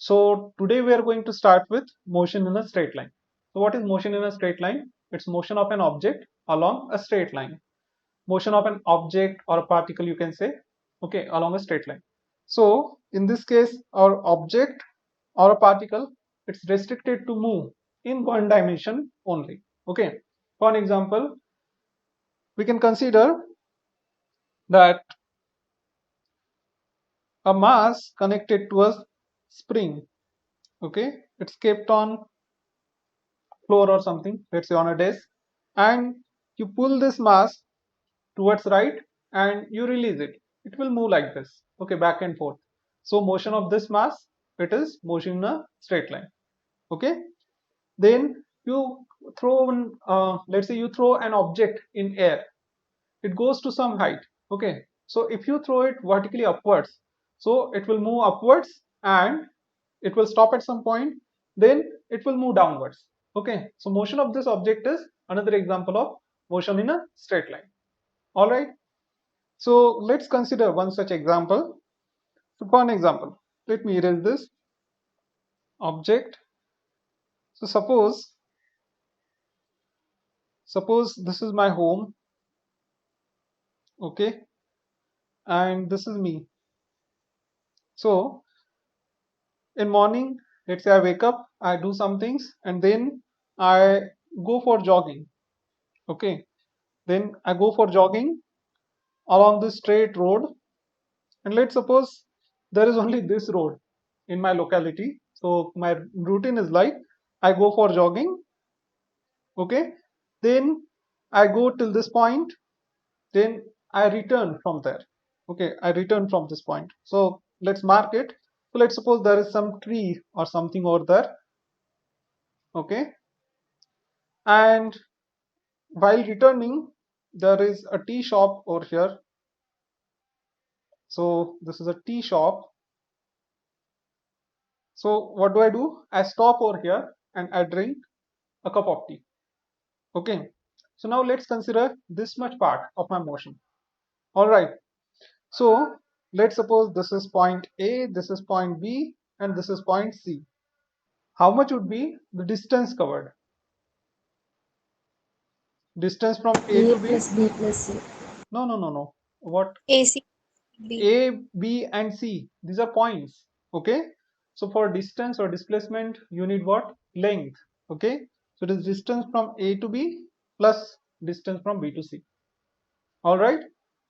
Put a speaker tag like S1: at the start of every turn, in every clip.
S1: So today we are going to start with motion in a straight line. So what is motion in a straight line? It's motion of an object along a straight line. Motion of an object or a particle, you can say, okay, along a straight line. So in this case, our object or a particle, it's restricted to move in one dimension only. Okay. For an example, we can consider that a mass connected to a spring, okay, it's kept on floor or something, let's say on a desk, and you pull this mass towards right and you release it. It will move like this, okay, back and forth. So motion of this mass, it is motion in a straight line. Okay. Then you throw let's say you throw an object in air. It goes to some height. Okay. So if you throw it vertically upwards, so it will move upwards and it will stop at some point, then it will move downwards. Okay. So motion of this object is another example of motion in a straight line. All right. So let's consider one such example. So for an example, let me erase this object. So suppose this is my home, okay, and this is me. So in morning, let's say I wake up, I do some things, and then I go for jogging. Okay, then I go for jogging along this straight road, and let's suppose there is only this road in my locality. So my routine is like I go for jogging, okay, then I go till this point, then I return from there. Okay, I return from this point. So let's mark it. So let's suppose there is some tree or something over there. Okay, and while returning, there is a tea shop over here. So this is a tea shop. So what do? I stop over here and I drink a cup of tea. Okay, so now let's consider this much part of my motion. All right, so let's suppose this is point A, this is point B, and this is point C. How much would be the distance covered? Distance from A
S2: A
S1: to B?
S2: plus B plus C.
S1: No. What?
S2: AC B.
S1: A, B, and C. These are points. Okay. So for distance or displacement, you need what? Length. Okay. So it is distance from A to B plus distance from B to C. All right.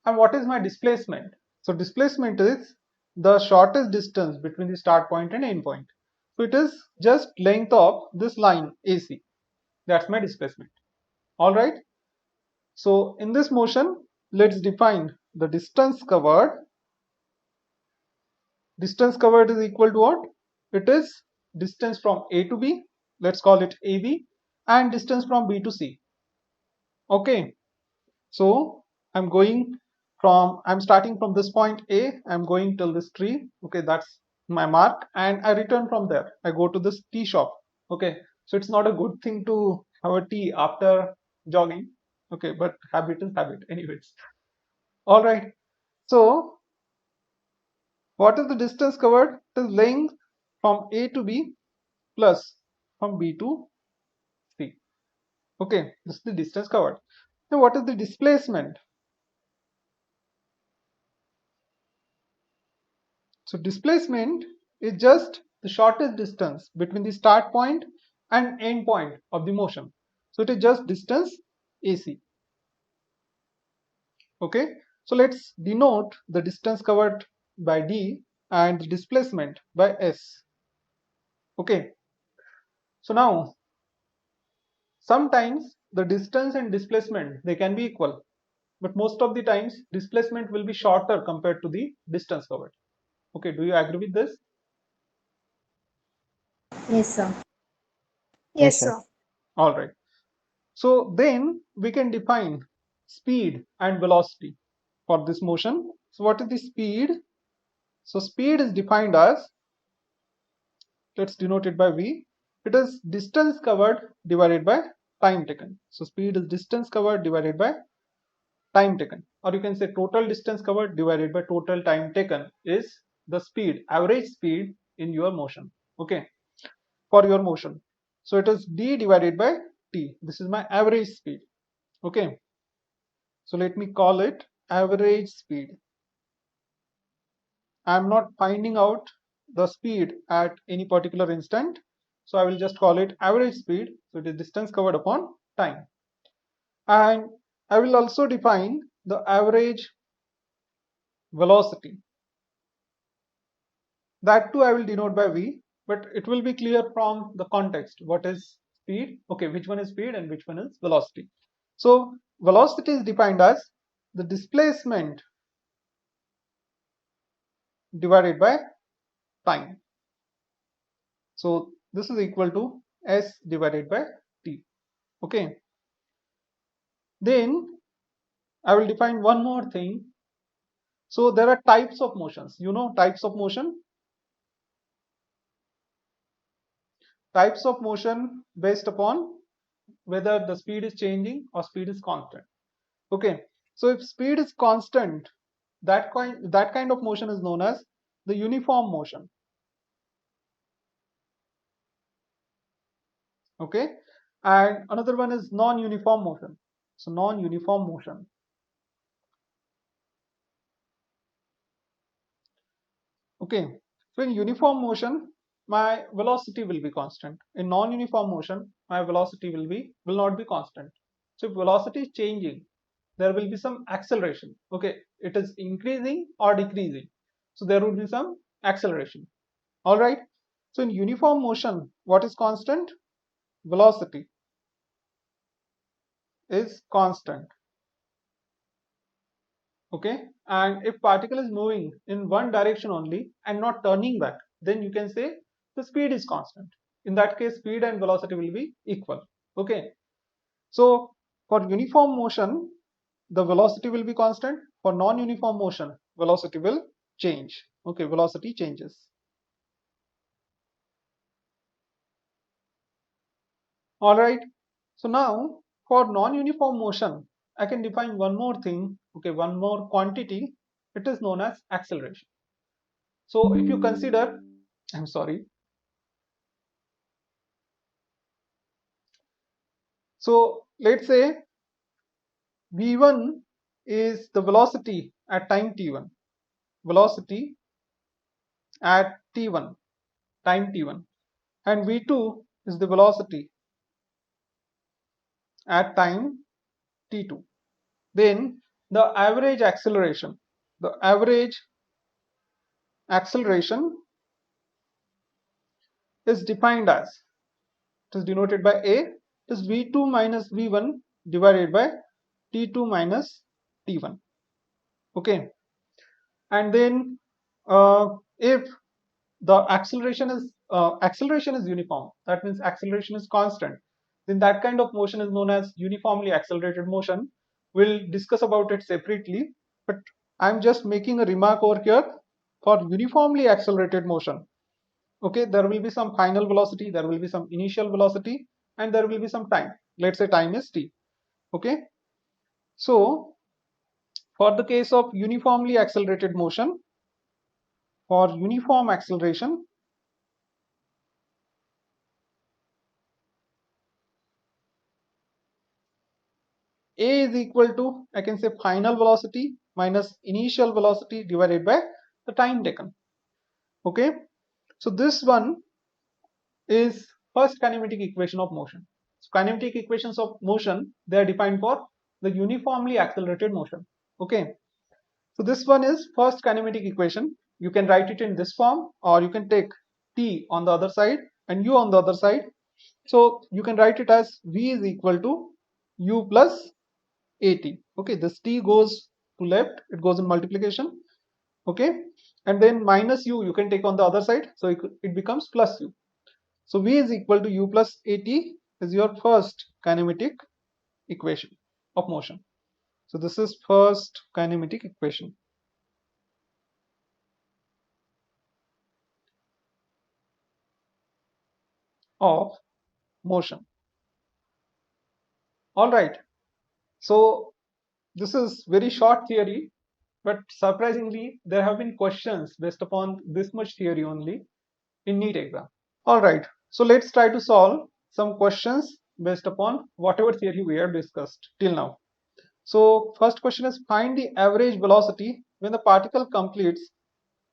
S1: And what is my displacement? So displacement is the shortest distance between the start point and end point. So it is just length of this line AC. That's my displacement. All right. So in this motion, let's define the distance covered. Distance covered is equal to what? It is distance from A to B. Let's call it AB, and distance from B to C. Okay. So I'm starting from this point A. I'm going till this tree. Okay, that's my mark, and I return from there. I go to this tea shop. Okay. So it's not a good thing to have a tea after jogging. Okay, but habit is habit, anyways. All right. So what is the distance covered? It is length from A to B plus from B to C. Okay, this is the distance covered. Now what is the displacement? So displacement is just the shortest distance between the start point and end point of the motion. So it is just distance AC. Okay, so let's denote the distance covered by D and the displacement by S. Okay, so now sometimes the distance and displacement, they can be equal, but most of the times displacement will be shorter compared to the distance covered. Okay, do you agree with this?
S2: Yes, sir.
S3: Yes,
S2: Yes,
S3: sir.
S2: sir.
S1: All right. So then we can define speed and velocity for this motion. So what is the speed? So speed is defined as, let's denote it by V. It is distance covered divided by time taken. So speed is distance covered divided by time taken, or you can say total distance covered divided by total time taken is the speed, average speed in your motion. okay, for your motion. So it is d divided by t. This is my average speed, okay. So let me call it average speed. I am not finding out the speed at any particular instant, so I will just call it average speed. So it is distance covered upon time. And I will also define the average velocity. That too I will denote by v, but it will be clear from the context what is speed, okay, which one is speed and which one is velocity. So velocity is defined as the displacement divided by time. So this is equal to s divided by t, okay. Then I will define one more thing. So there are types of motions, you know, types of motion. Types of motion based upon whether the speed is changing or speed is constant, okay. So if speed is constant, that kind of motion is known as the uniform motion, okay. And another one is non-uniform motion. So non-uniform motion, okay. So in uniform motion my velocity will be constant. In non-uniform motion my velocity will not be constant. So if velocity is changing, there will be some acceleration, okay. It is increasing or decreasing, so there will be some acceleration, all right. So in uniform motion what is constant? Velocity is constant, okay. And if particle is moving in one direction only and not turning back, then you can say the speed is constant. In that case speed and velocity will be equal, okay. So for uniform motion the velocity will be constant. For non-uniform motion velocity will change, okay, velocity changes. All right. So now for non-uniform motion I can define one more thing, okay, one more quantity. It is known as acceleration. So if you consider, I'm sorry. So let's say v1 is the velocity at time t1, velocity at t1, time t1, and v2 is the velocity at time t2. Then the average acceleration is defined as, it is denoted by a, it is v2 minus v1 divided by t2 minus t1, okay. And then if the acceleration is uniform, that means acceleration is constant, then that kind of motion is known as uniformly accelerated motion. We'll discuss about it separately, but I'm just making a remark over here. For uniformly accelerated motion, okay, there will be some final velocity, there will be some initial velocity, and there will be some time. Let's say time is t, okay. So for the case of uniformly accelerated motion, for uniform acceleration, a is equal to, I can say, final velocity minus initial velocity divided by the time taken, okay. So this one is first kinematic equation of motion. So kinematic equations of motion, they are defined for the uniformly accelerated motion, okay. So this one is first kinematic equation. You can write it in this form, or you can take t on the other side and u on the other side. So you can write it as v is equal to u plus at, okay. This t goes to left, it goes in multiplication, okay. And then minus u you can take on the other side, so it becomes plus u. So v is equal to u plus at is your first kinematic equation of motion. So this is first kinematic equation of motion. All right. So this is very short theory, but surprisingly there have been questions based upon this much theory only in NEET exam. All right, so let's try to solve some questions based upon whatever theory we have discussed till now. So first question is, find the average velocity when the particle completes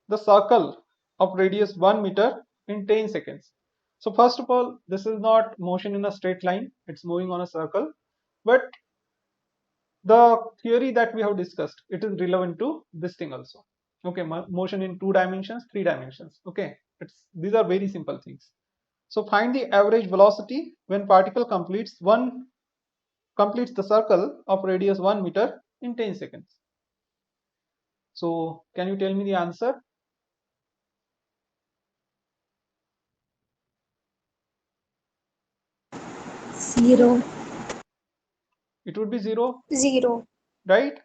S1: the circle of radius 1 meter in 10 seconds. So first of all, this is not motion in a straight line, it's moving on a circle, but the theory that we have discussed, it is relevant to this thing also. Okay, motion in 2 dimensions, 3 dimensions. Okay, these are very simple things. So find the average velocity when particle completes the circle of radius 1 meter in 10 seconds. So can you tell me the answer?
S2: 0.
S1: It would be 0,
S2: 0.
S1: right?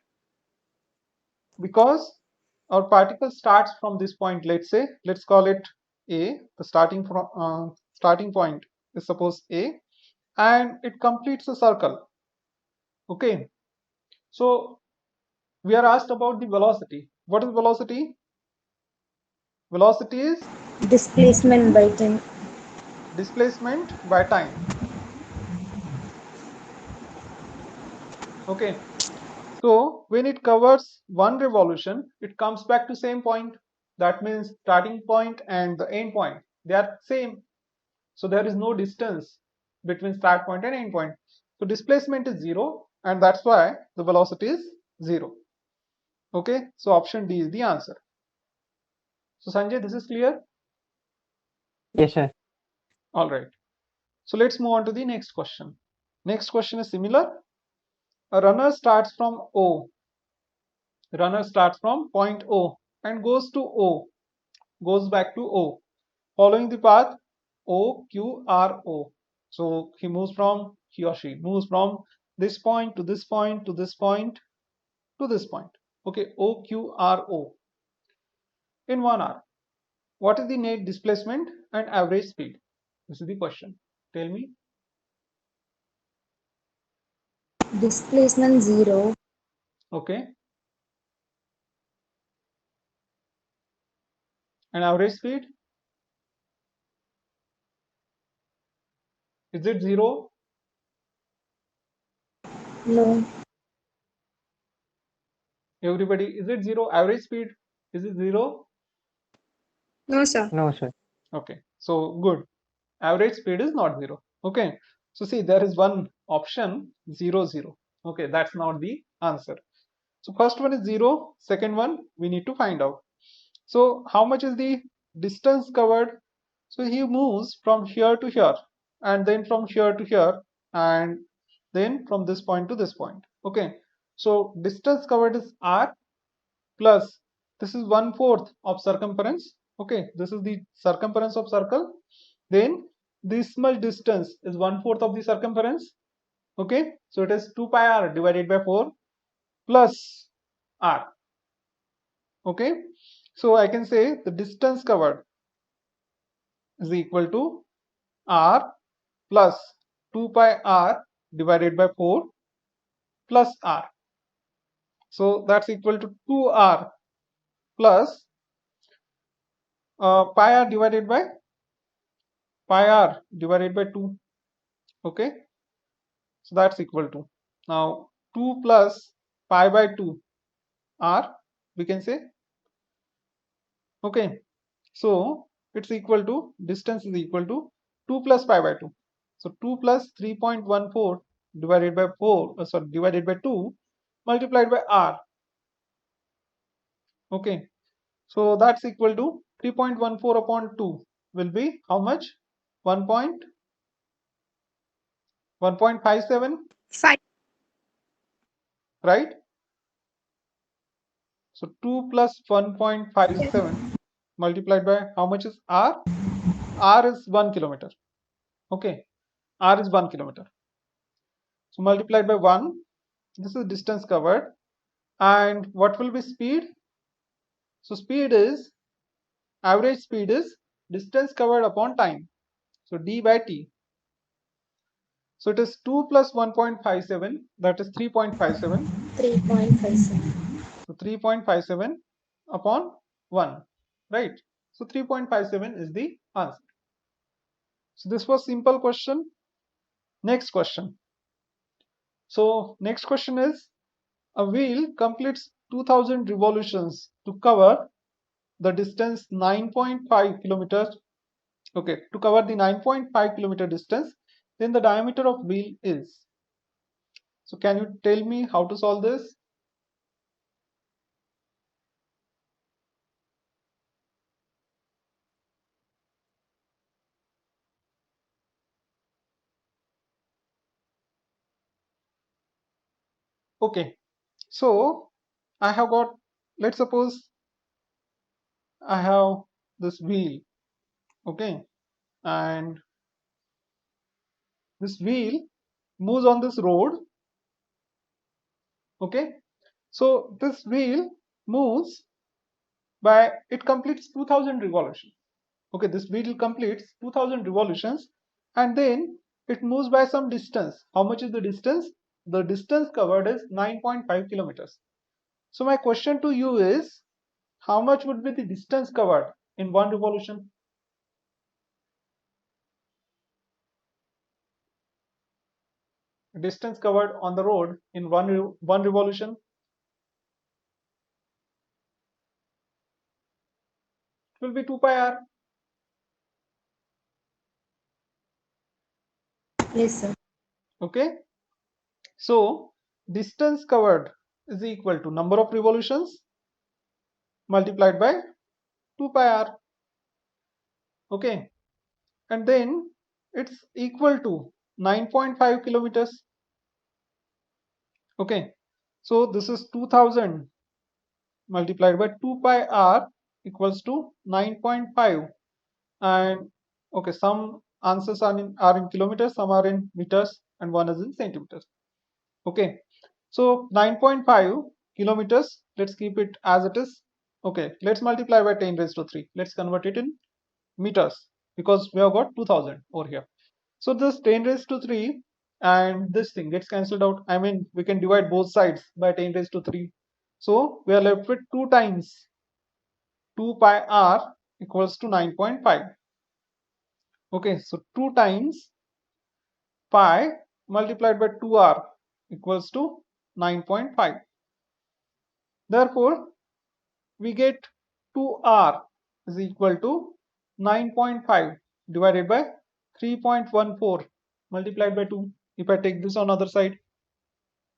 S1: Because our particle starts from this point. Let's call it A. The starting point is suppose A, and it completes a circle. Okay, so we are asked about the velocity. What is velocity? Velocity is
S2: Displacement by time.
S1: displacement by time. Okay, so when it covers one revolution, it comes back to same point. That means starting point and the end point, they are same. So there is no distance between start point and end point. So displacement is 0, and that's why the velocity is 0. Okay, so option D is the answer. So Sanjay, this is clear?
S3: Yes, sir.
S1: All right. So let's move on to the next question. Next question is similar. A runner starts from O. Runner starts from point O and goes to O, goes back to O, following the path O, Q, R, O. So he or she moves from this point to this point to this point to this point. Okay, O, Q, R, O in 1 hour. What is the net displacement and average speed? This is the question. Tell me.
S2: Displacement 0.
S1: Okay, and average speed? Is it 0?
S2: No.
S1: Everybody, is it 0? Average speed, is it 0?
S2: No, sir.
S3: No, sir.
S1: Okay, so good. Average speed is not 0. Okay, so see, there is one option 0, 0. Okay, that's not the answer. So first one is 0, second one we need to find out. So how much is the distance covered? So he moves from here to here, and then from here to here, and then from this point to this point. Okay, so distance covered is r, plus this is 1/4 of circumference. Okay, this is the circumference of circle. Then this much distance is 1/4 of the circumference. Okay, so it is 2 pi r divided by 4 plus r. Okay, so I can say the distance covered is equal to r plus 2 pi r divided by 4 plus r. So that's equal to 2r plus pi r divided by 2. Okay, so that's equal to, now 2 plus pi by 2 r, we can say. Okay, so it's equal to, distance is equal to 2 plus pi by 2. So 2 plus 3.14 divided by 4, divided by 2 multiplied by r. Okay, so that's equal to 3.14 upon 2 will be how much? 1.57,
S2: 5.
S1: right? So 2 plus 1.57 multiplied by how much is r? R is 1 kilometer. Okay, r is 1 kilometer. So multiplied by 1, this is distance covered. And what will be speed? So speed is, average speed is distance covered upon time. So d by t. So it is 2 plus 1.57, that is 3.57.
S2: 3.57.
S1: So 3.57 upon 1, right? So 3.57 is the answer. So this was simple question. Next question. So next question is, a wheel completes 2000 revolutions to cover the distance 9.5 kilometers. Okay, to cover the 9.5 kilometer distance, then the diameter of wheel is. So can you tell me how to solve this? Okay, so I have got, let's suppose I have this wheel, okay, and this wheel moves on this road, okay. So this wheel moves by, it completes 2000 revolutions. Okay, this wheel completes 2000 revolutions and then it moves by some distance. How much is the distance? The distance covered is 9.5 kilometers. So my question to you is, how much would be the distance covered in one revolution? Distance covered on the road in one revolution, it will be 2 pi r.
S2: Yes, sir.
S1: Okay, so distance covered is equal to number of revolutions multiplied by 2 pi r. Okay, and then it's equal to 9.5 kilometers. Okay, so this is 2000 multiplied by 2 pi r equals to 9.5. And okay, some answers are in kilometers, some are in meters, and one is in centimeters. Okay, so 9.5 kilometers, let's keep it as it is. Okay, let's multiply by 10 raised to 3. Let's convert it in meters because we have got 2000 over here. So this 10 raised to 3 and this thing gets cancelled out. I mean, we can divide both sides by 10 raised to 3. So we are left with 2 times 2 pi r equals to 9.5. Okay, so 2 times pi multiplied by 2r equals to 9.5. Therefore, we get 2r is equal to 9.5 divided by 3.14 multiplied by 2. If I take this on other side,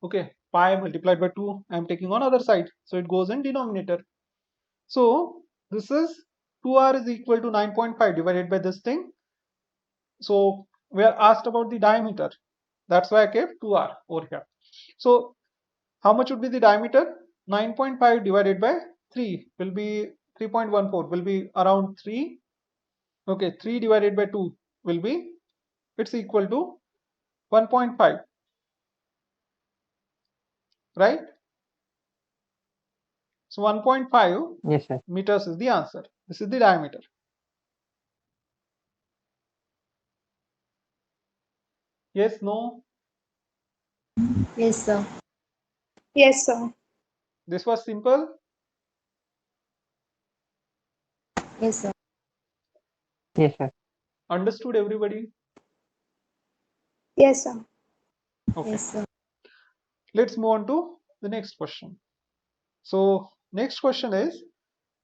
S1: okay, pi multiplied by 2, I am taking on other side, so it goes in denominator. So this is 2r is equal to 9.5 divided by this thing. So we are asked about the diameter, that's why I kept 2r over here. So how much would be the diameter? 9.5 divided by 3 will be 3.14, will be around 3. Okay, 3 divided by 2 will be, it's equal to 1.5, right? So 1.5
S3: Yes, sir.
S1: meters is the answer. This is the diameter. Yes, no?
S2: Yes, sir.
S4: Yes, sir.
S1: This was simple.
S2: Yes, sir.
S3: Yes, sir.
S1: Understood everybody?
S4: Yes, sir.
S1: Okay.
S2: Yes, sir.
S1: Let's move on to the next question. So next question is,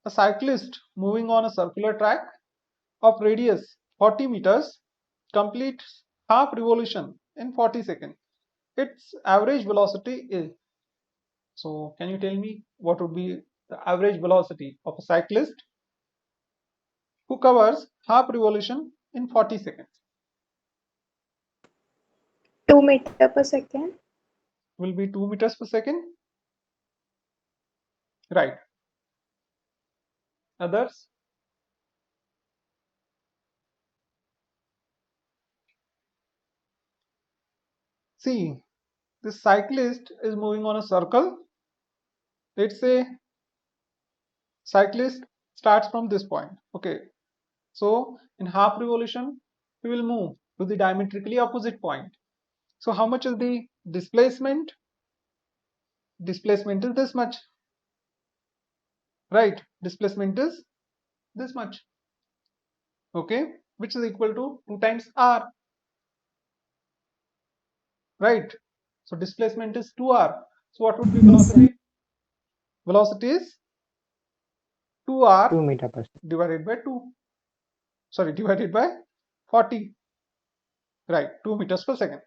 S1: a cyclist moving on a circular track of radius 40 meters completes half revolution in 40 seconds. Its average velocity is. So can you tell me what would be the average velocity of a cyclist who covers half revolution in 40 seconds?
S4: 2 meter per second.
S1: Will be 2 meters per second. Right. Others? See, this cyclist is moving on a circle. Let's say cyclist starts from this point. Okay. So in half revolution, he will move to the diametrically opposite point. So how much is the displacement? Displacement is this much. Right. Displacement is this much. Okay. which is equal to 2 times r, right? So displacement is 2r. So what would be
S2: Yes, sir.
S1: velocity? Velocity is 2r
S3: 2 meter per second.
S1: divided by 2. Sorry, divided by 40. Right, 2 meters per second.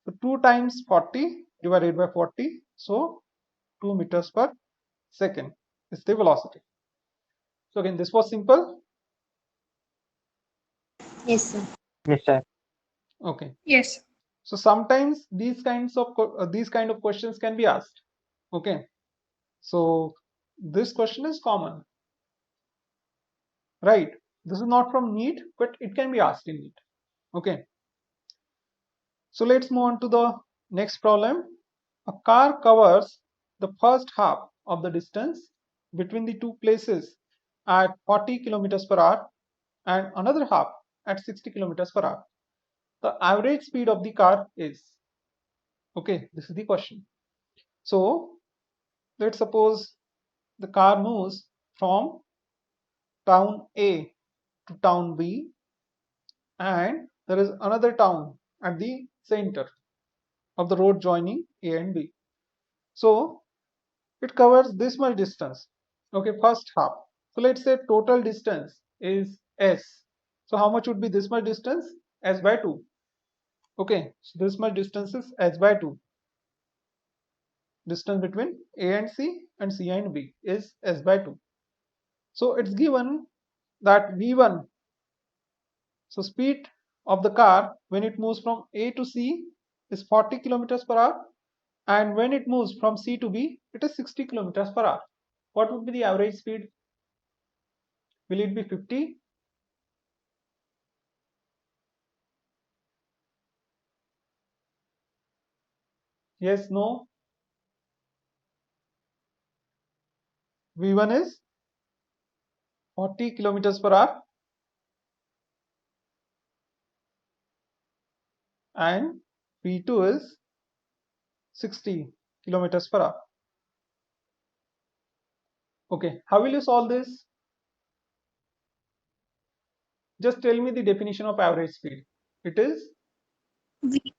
S1: So 2 times 40 divided by 40. So 2 meters per second is the velocity. So again, this was simple.
S2: Yes, sir.
S3: Yes, sir.
S1: Okay.
S4: Yes.
S1: So sometimes these kind of questions can be asked. Okay. So this question is common, right? This is not from NEET, but it can be asked in NEET. Okay. So let's move on to the next problem. A car covers the first half of the distance between the two places at 40 kilometers per hour and another half at 60 kilometers per hour. The average speed of the car is. Okay, this is the question. So let's suppose the car moves from town A to town B, and there is another town at the center of the road joining A and B. So it covers this much distance. Okay, first half. So let's say total distance is S. So how much would be this much distance? S by 2. Okay, so this much distance is S by 2. Distance between A and C and B is S by 2. So it's given that V1, so speed of the car when it moves from A to C is 40 kilometers per hour, and when it moves from C to B it is 60 kilometers per hour. What would be the average speed? Will it be 50? Yes, no? V1 is 40 kilometers per hour and V2 is 60 kilometers per hour. Okay, how will you solve this? Just tell me the definition of average speed. It is
S4: V,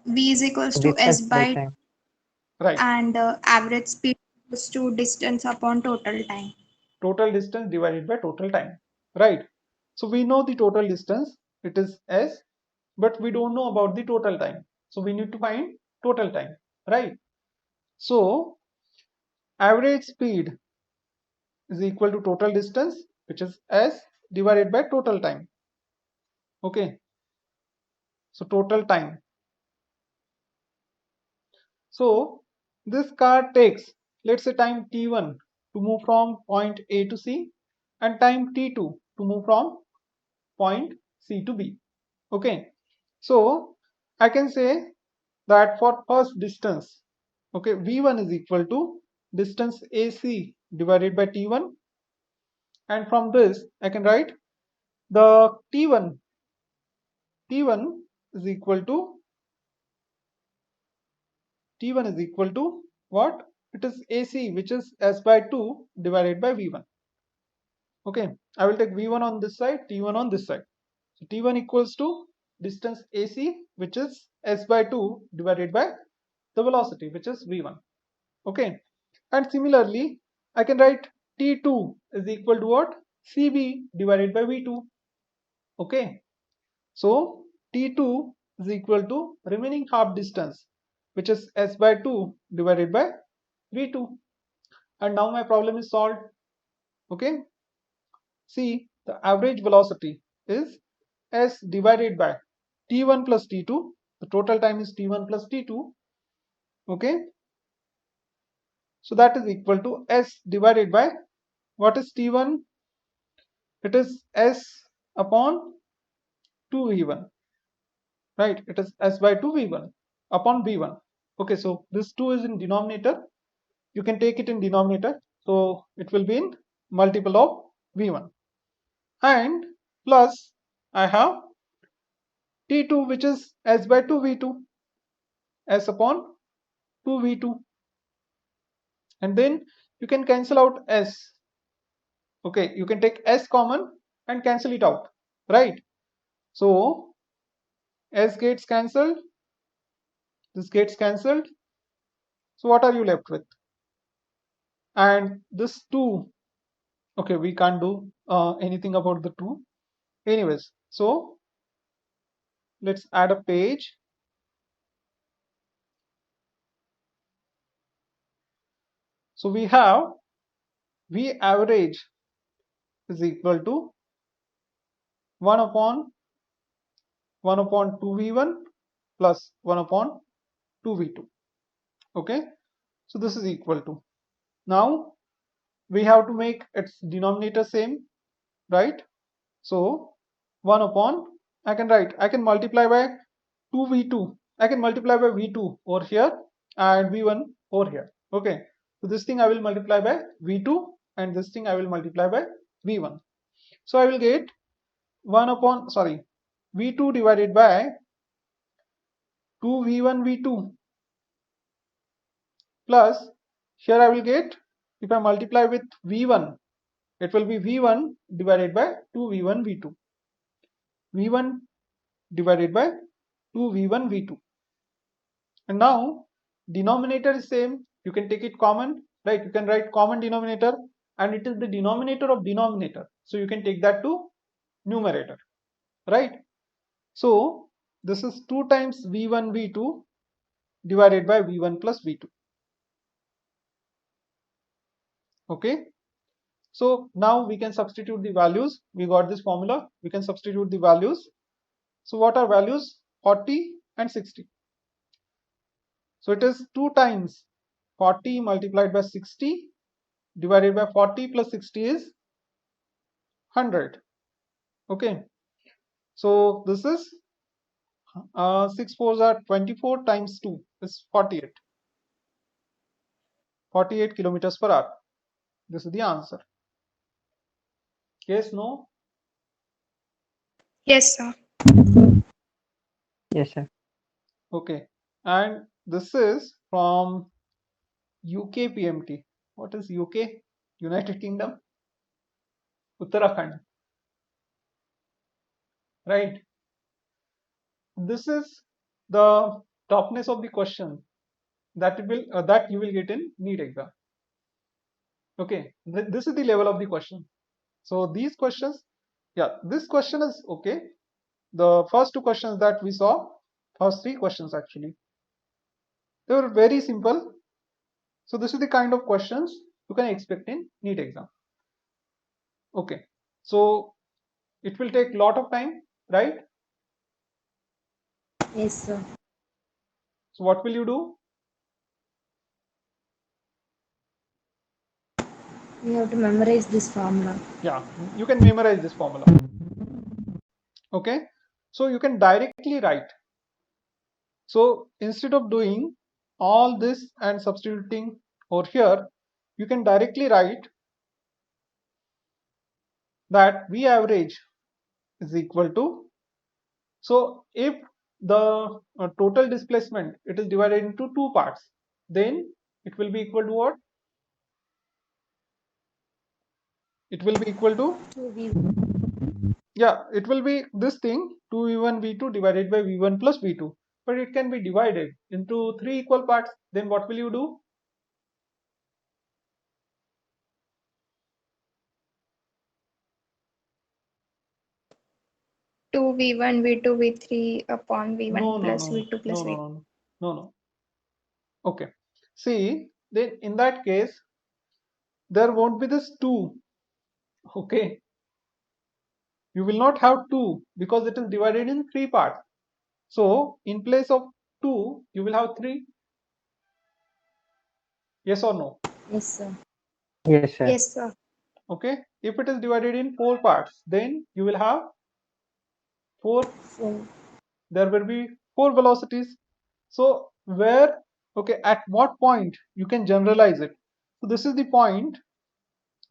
S4: V is equals to S
S3: Distance by
S4: by
S3: time.
S1: right.
S4: and average speed equals to distance upon total time.
S1: Total distance divided by total time. Right. So we know the total distance. It is S, but we don't know about the total time. So we need to find total time. Right. So average speed is equal to total distance, which is S divided by total time. Okay. So total time. So this car takes, let's say, time t1 to move from point A to C and time t2 to move from point C to B. Okay. So I can say that for first distance, okay, V1 is equal to distance AC divided by T1, and from this I can write the T1 is equal to T1 is equal to what? It is AC, which is S by 2 divided by V1. Okay, I will take V1 on this side, T1 on this side. So T1 equals to distance AC, which is S by 2 divided by the velocity, which is V1. Okay, and similarly I can write T2 is equal to what? CB divided by V2. Okay, so T2 is equal to remaining half distance, which is S by 2 divided by V2. And now my problem is solved. Okay, see, the average velocity is S divided by T1 plus T2. The total time is T1 plus T2. Okay, so that is equal to S divided by, what is T1? It is S upon 2V1, right? It is S by 2V1 upon V1. Okay, so this 2 is in denominator. You can take it in denominator. So it will be in multiple of V1. And plus I have T2, which is S by 2V2, S upon 2V2. And then you can cancel out S. Okay, you can take S common and cancel it out, right? So S gets cancelled, this gets cancelled. So what are you left with? And this 2, okay, we can't do anything about the 2. Anyways, so let's add a page. So we have V average is equal to 1 upon 2v1 plus 1 upon 2v2. Okay, so this is equal to, now we have to make its denominator same, right? So 1 upon, I can multiply by 2v2, I can multiply by v2 over here and v1 over here. Okay, so this thing I will multiply by v2 and this thing I will multiply by v1. So I will get 1 upon, sorry, v2 divided by 2v1 v2 plus, here I will get, if I multiply with v1, it will be v1 divided by 2v1 v2, v1 divided by 2v1 v2. And now denominator is same, you can take it common, right? You can write common denominator, and it is the denominator of denominator, so you can take that to numerator, right? So this is 2 times v1 v2 divided by v1 plus v2. Okay, so now we can substitute the values. We got this formula, we can substitute the values. So what are values? 40 and 60. So it is 2 times 40 multiplied by 60 divided by 40 plus 60 is 100. Okay, so this is 6 4s are 24 times 2 is 48. 48 kilometers per hour. This is the answer. Yes, no?
S4: Yes, sir.
S3: Yes, sir.
S1: Okay, and this is from UK PMT. What is UK? United Kingdom? Uttarakhand. Right? This is the toughness of the question that you will get in NEET exam. Okay, this is the level of the question. So these questions, yeah, this question is okay. The first 2 questions that we saw, first 3 questions actually, they were very simple. So this is the kind of questions you can expect in NEET exam. Okay, so it will take lot of time, right?
S2: Yes, sir.
S1: So what will you do?
S2: We have to memorize this formula.
S1: Yeah, you can memorize this formula. Okay, so you can directly write. So instead of doing all this and substituting over here, you can directly write that V average is equal to, so if the total displacement, it is divided into 2 parts, then it will be equal to what? It will be equal to,
S2: 2v.
S1: yeah, it will be this thing 2v1 v2 divided by v1 plus v2, but it can be divided into 3 equal parts. Then what will you do?
S4: 2v1 v2 v3 upon v1
S1: No, no,
S4: plus
S1: no,
S4: v2
S1: no,
S4: plus
S1: no,
S4: v3.
S1: no, no, no. Okay, see, then in that case there won't be this 2. Okay, you will not have 2 because it is divided in 3 parts. So in place of 2 you will have 3. Yes or no?
S2: Yes, sir.
S3: Yes, sir.
S4: Yes, sir.
S1: Okay, if it is divided in 4 parts, then you will have 4.
S2: 4.
S1: There will be 4 velocities. So where, okay, at what point you can generalize it? So this is the point,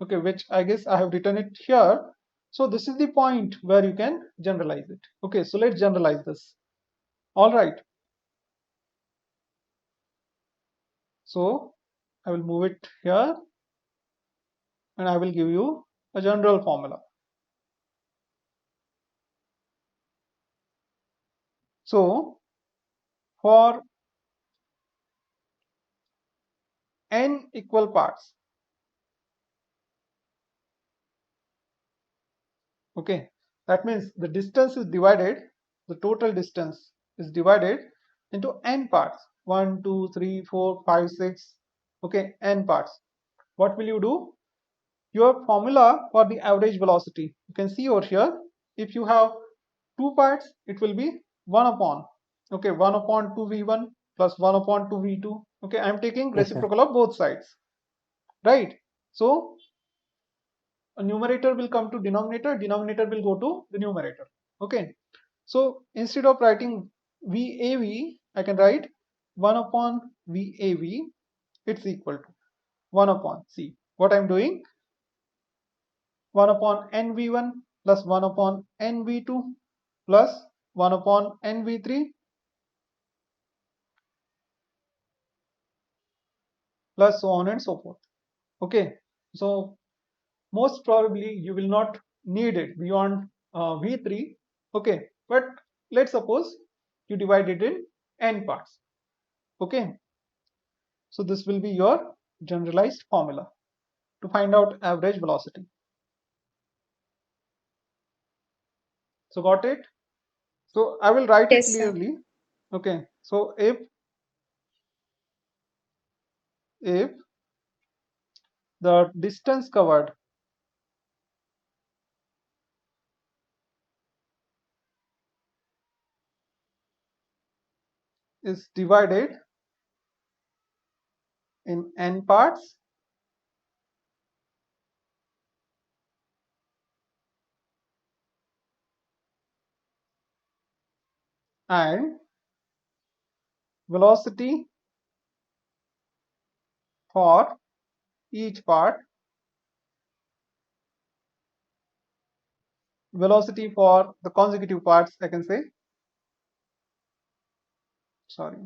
S1: okay, which I guess I have written it here. So this is the point where you can generalize it. Okay, so let's generalize this. All right, so I will move it here and I will give you a general formula. So for n equal parts, okay, that means the distance is divided, the total distance is divided into n parts, 1 2 3 4 5 6, okay, n parts. What will you do? Your formula for the average velocity, you can see over here, if you have two parts, it will be 1 upon, okay, 1 upon 2v1 plus 1 upon 2v2, okay, I am taking
S3: Yes, sir.
S1: reciprocal of both sides, right? So a numerator will come to denominator, denominator will go to the numerator, okay. So instead of writing VAV, I can write 1 upon VAV, it's equal to 1 upon, see what I'm doing, 1 upon nv1 plus 1 upon nv2 plus 1 upon nv3 plus so on and so forth, okay. So most probably you will not need it beyond v3, okay, but let's suppose you divide it in n parts, okay. So this will be your generalized formula to find out average velocity. So got it? So I will write it
S4: Yes, sir.
S1: clearly, okay. So if the distance covered is divided in n parts and velocity for each part, velocity for the consecutive parts, I can say, sorry,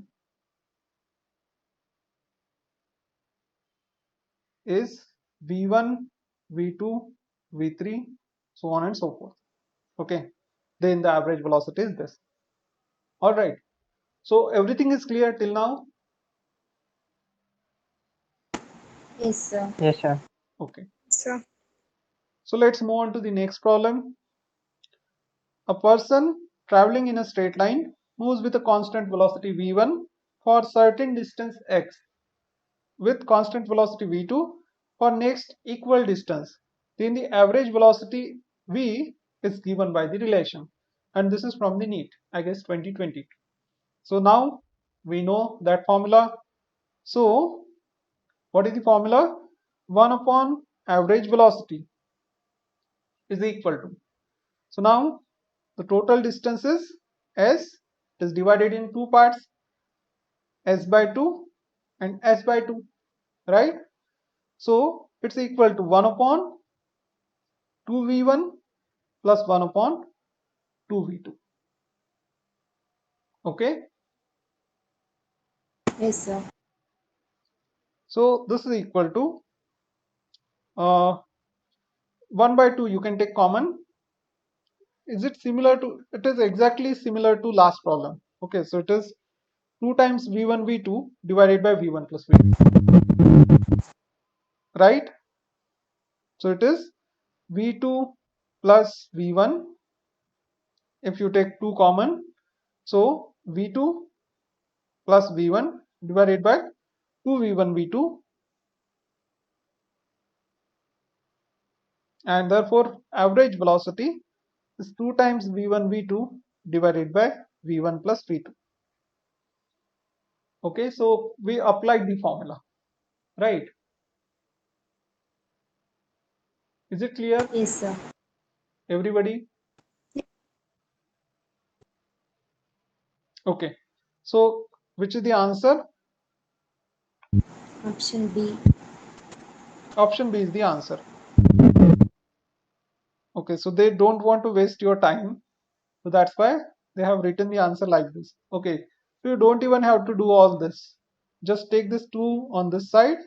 S1: is v1, v2, v3, so on and so forth, okay. Then the average velocity is this. All right, so everything is clear till now?
S2: Yes, sir.
S3: Yes, sir.
S1: Okay,
S4: So,
S1: so let's move on to the next problem. A person traveling in a straight line moves with a constant velocity v1 for certain distance x with constant velocity v2 for next equal distance. Then the average velocity v is given by the relation, and this is from the NEET, I guess 2020. So now we know that formula. So what is the formula? 1 upon average velocity is equal to, so now the total distance is s, it is divided in two parts, s by 2 and s by 2, right? So it's equal to 1 upon 2v1 plus 1 upon 2v2, okay.
S2: Yes, sir.
S1: So this is equal to 1 by 2, you can take common. Is it similar to, it is exactly similar to last problem, okay. So it is 2 times v1 v2 divided by v1 plus v2, right? So it is v2 plus v1, if you take 2 common, so v2 plus v1 divided by 2v1 v2, and therefore average velocity is 2 times v1 v2 divided by v1 plus v2, okay. So we applied the formula, right? Is it clear,
S2: Yes, sir.
S1: everybody? Okay, so which is the answer?
S2: Option B.
S1: Option B is the answer, okay. So they don't want to waste your time, so that's why they have written the answer like this, okay. So you don't even have to do all this, just take this 2 on this side.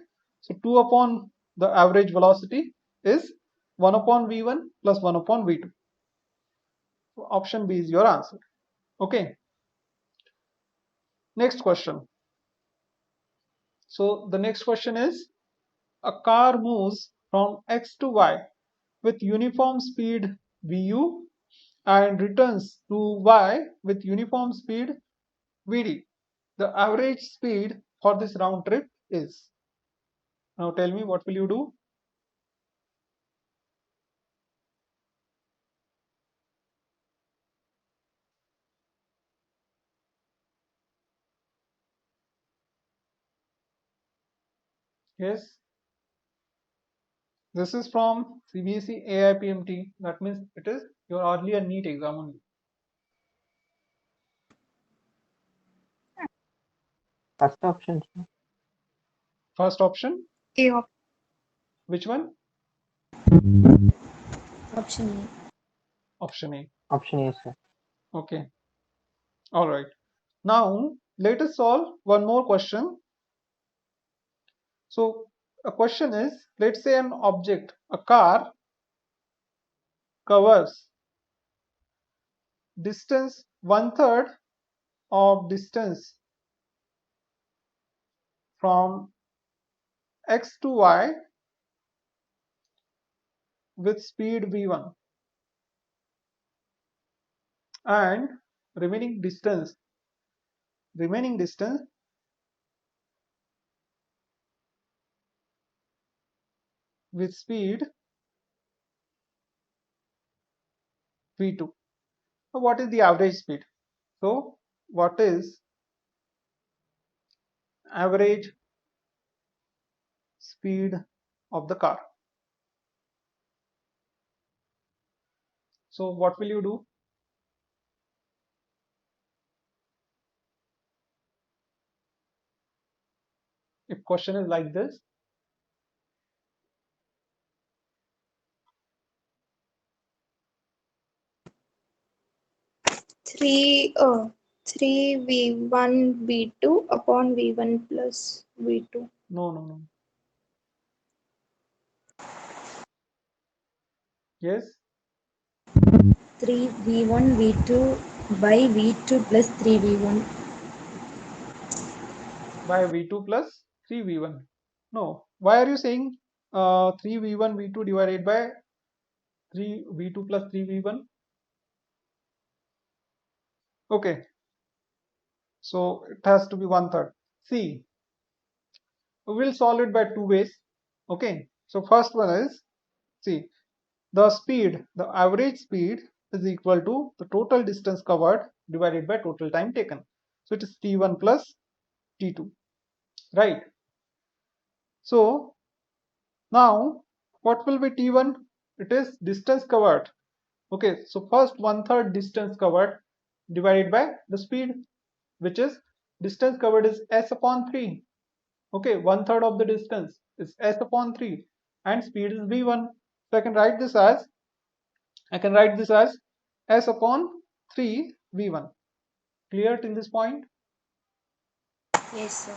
S1: So 2 upon the average velocity is 1 upon v1 plus 1 upon v2. So option B is your answer, okay. Next question. So the next question is, a car moves from X to Y with uniform speed Vu and returns to Y with uniform speed Vd. The average speed for this round trip is. Now tell me, what will you do? Yes, this is from CBSE AIPMT. That means it is your earlier NEET exam only.
S3: First option, sir.
S1: First option,
S4: A op-
S1: which one?
S2: Option A.
S1: Option A.
S3: Option A, sir.
S1: Okay, all right. Now let us solve one more question. So a question is, let's say an object, a car, covers distance 1/3 of distance from X to Y with speed V1 and remaining distance with speed V2. So what is the average speed? So what is average speed of the car? So what will you do? If question is like this,
S4: 3 V1 V2 upon V1 plus V2.
S1: no. Yes,
S2: 3v1 v2 by v2 plus 3v1.
S1: by V2 plus 3V1. No, why are you saying 3V1 V2 divided by 3V2 plus 3V1? Okay, so it has to be 1/3. See, we will solve it by two ways. Okay, so first one is, see, the speed, the average speed is equal to the total distance covered divided by total time taken. So it is T1 plus T2, right? So now what will be T1? It is distance covered. Okay, so first 1/3 distance covered divided by the speed, which is distance covered is s upon 3. Okay, 1/3 of the distance is s upon 3 and speed is v1. So I can write this as s upon 3 v1. Clear till this point?
S2: Yes, sir.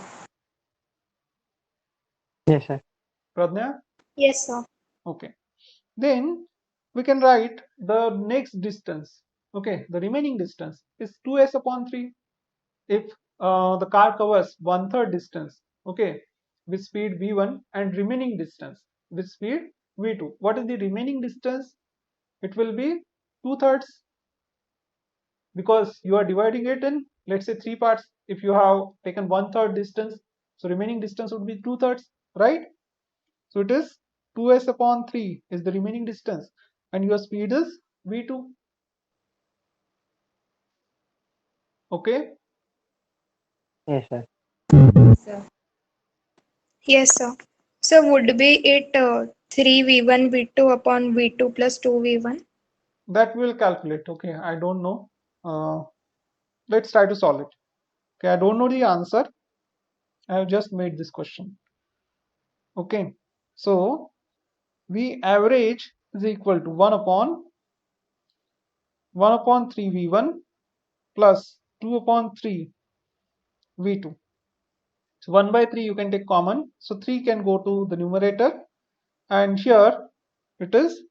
S3: Yes, sir.
S1: Pradnya?
S4: Yes, sir.
S1: Okay. Then we can write the next distance. Okay, the remaining distance is 2s upon 3. If the car covers 1/3 distance, okay, with speed v1 and remaining distance with speed v2, what is the remaining distance? It will be 2/3, because you are dividing it in, let's say, three parts. If you have taken 1/3 distance, so remaining distance would be 2/3, right? So it is 2s upon 3 is the remaining distance and your speed is v2. Okay,
S3: Yes, sir.
S2: Sir.
S4: Yes, sir. So would be it 3 V1 V2 upon V2 plus 2 V1?
S1: that will calculate. Okay, I don't know. Let's try to solve it. Okay, I don't know the answer. I have just made this question. Okay, so V average is equal to 1 upon 3 V1 plus 2 upon 3 V2. So 1 by 3 you can take common. So 3 can go to the numerator, and here it is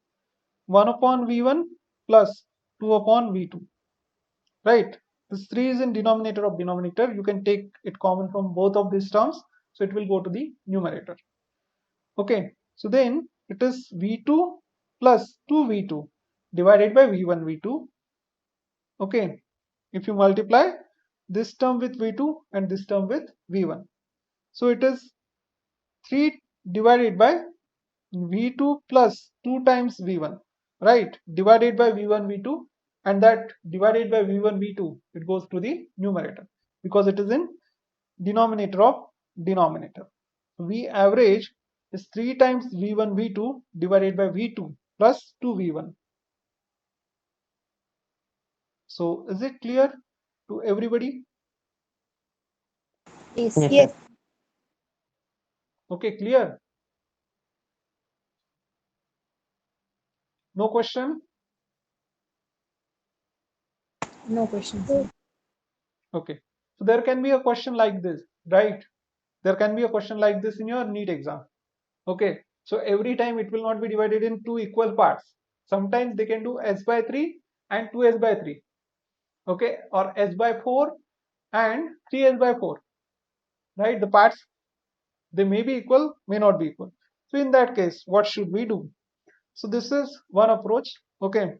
S1: 1 upon V1 plus 2 upon V2. Right? This 3 is in denominator of denominator. You can take it common from both of these terms. So it will go to the numerator. Okay, so then it is V2 plus 2V2 divided by V1, V2. Okay, if you multiply this term with V2 and this term with V1. So it is 3 divided by V2 plus 2 times V1, right? Divided by V1, V2, and that divided by V1, V2, it goes to the numerator because it is in denominator of denominator. V average is 3 times V1, V2 divided by V2 plus 2V1. So is it clear to everybody?
S2: Yes.
S3: Yes,
S4: Yes.
S3: sir.
S1: Okay, clear? No question?
S2: No questions, sir.
S1: Okay. So there can be a question like this, right? There can be a question like this in your NEET exam. Okay. So every time it will not be divided in two equal parts. Sometimes they can do s by 3 and 2s by 3. Okay. Or s by 4 and 3s by 4. Right? The parts, they may be equal, may not be equal. So in that case, what should we do? So this is one approach. Okay.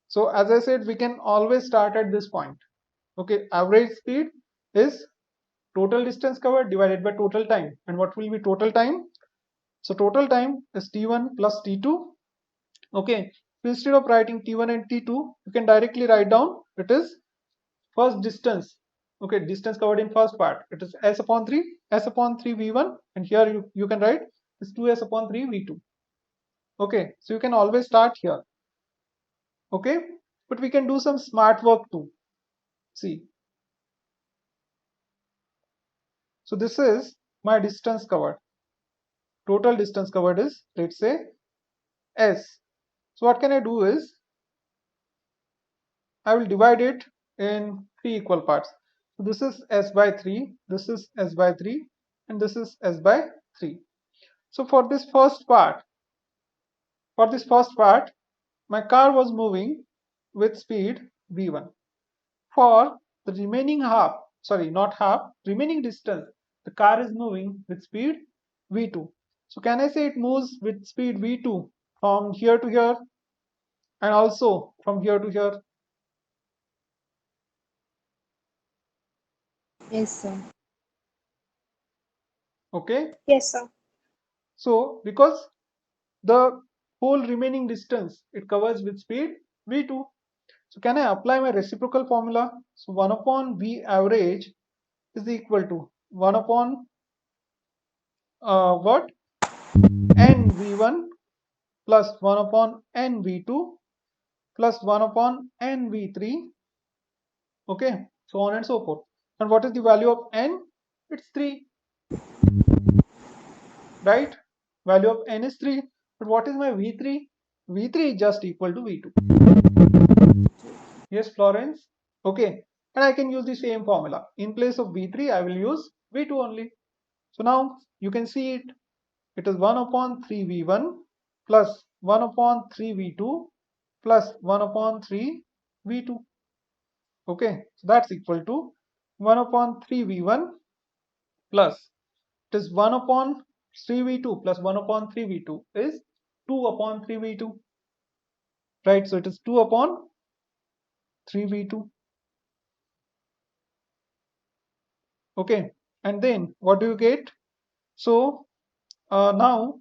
S1: So as I said, we can always start at this point. Okay. Average speed is total distance covered divided by total time. And what will be total time? So total time is T1 plus T2. Okay. So instead of writing T1 and T2, you can directly write down it is first distance. Okay, distance covered in first part. It is S upon 3, S upon 3 V1, and here you can write is 2S upon 3 V2. Okay, so you can always start here. Okay, but we can do some smart work too. See, so this is my distance covered. Total distance covered is, let's say, S. So what can I do is I will divide it in three equal parts. So this is S by 3, this is S by 3, and this is S by 3. So for this first part, my car was moving with speed v1. For the remaining half, sorry, not half, remaining distance, the car is moving with speed v2. So can I say it moves with speed v2 from here to here and also from here to here?
S2: Yes, sir.
S1: Okay.
S4: Yes, sir.
S1: So because the whole remaining distance it covers with speed v2. So can I apply my reciprocal formula? So 1 upon v average is equal to 1 upon what? N v1 plus 1 upon n v2 plus 1 upon n v3. Okay, so on and so forth. And what is the value of n? It's 3, right? Value of n is 3. But what is my v3? v3 is just equal to v2. Yes, Florence? Okay, and I can use the same formula. In place of v3, I will use v2 only. So now you can see it. It is 1 upon 3 v1 plus 1 upon 3 v2 plus 1 upon 3 v2. Okay, so that's equal to 1 upon 3 v1 plus it is 1 upon 3 v2 plus 1 upon 3 v2 is 2 upon 3 v2. Right, so it is 2 upon 3 v2. Okay, and then what do you get? So now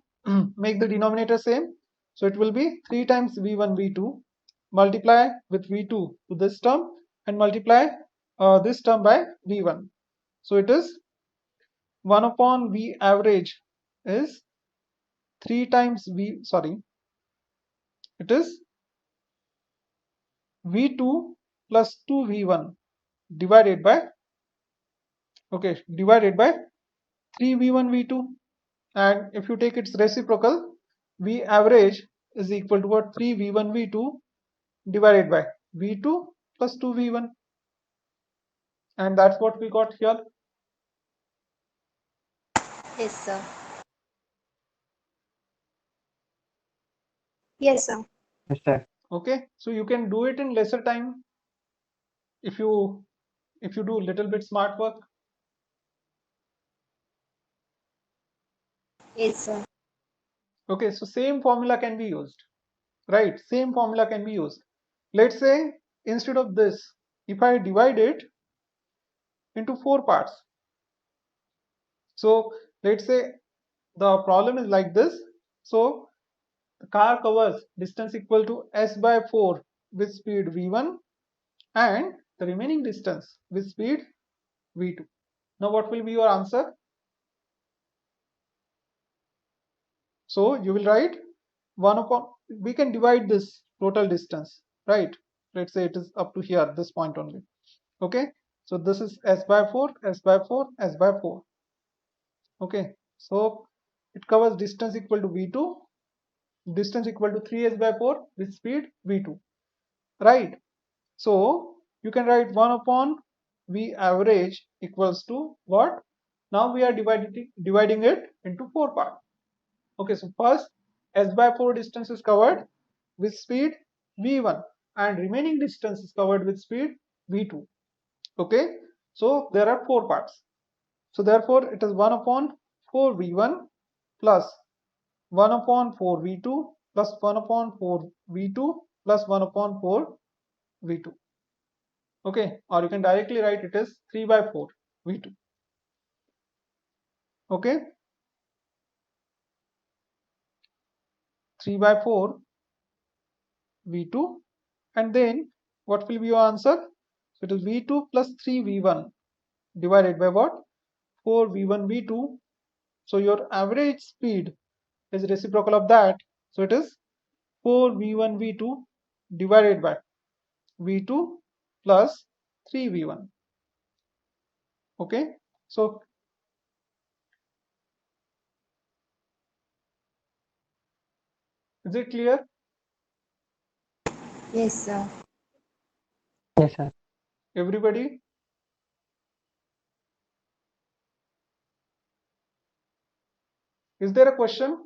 S1: make the denominator same. So it will be 3 times v1 v2 multiply with v2 to this term and multiply this term by v1. So it is 1 upon v average is 3 times v, sorry, it is v2 plus 2 v1 divided by, okay, divided by 3 v1 v2. And if you take its reciprocal, v average is equal to what? 3 v1 v2 divided by v2 plus 2 v1, and that's what we got here.
S2: Yes, sir.
S4: Yes, sir.
S3: Yes, sir.
S1: Okay, so you can do it in lesser time if you if you do little bit smart work?
S2: Yes, sir.
S1: Okay, so same formula can be used, right? Same formula can be used. Let's say instead of this, if I divide it into 4 parts. So let's say the problem is like this. So the car covers distance equal to s by 4 with speed v1 and the remaining distance with speed v2. Now what will be your answer? So you will write 1 upon, we can divide this total distance, right? Let's say it is up to here, this point only. Okay, so this is s by 4, s by 4, s by 4. Okay, so it covers distance equal to v2, distance equal to 3s by 4 with speed v2, right? So you can write 1 upon v average equals to what? Now we are dividing it into 4 parts. Okay, so first s by 4 distance is covered with speed v1 and remaining distance is covered with speed v2. Okay, so there are 4 parts. So therefore it is 1 upon 4 v1 plus 1 upon 4 v2 plus 1 upon 4 v2 plus 1 upon 4 v2. Okay, or you can directly write it as 3 by 4 v2. Okay, 3 by 4 v2, and then what will be your answer? So it is v2 plus 3 v1 divided by what? 4 v1 v2. So your average speed is reciprocal of that. So it is 4 v1 v2 divided by v2 plus 3 v1. Okay, so is it clear?
S2: Yes, sir.
S3: Yes, sir.
S1: Everybody? Is there a question?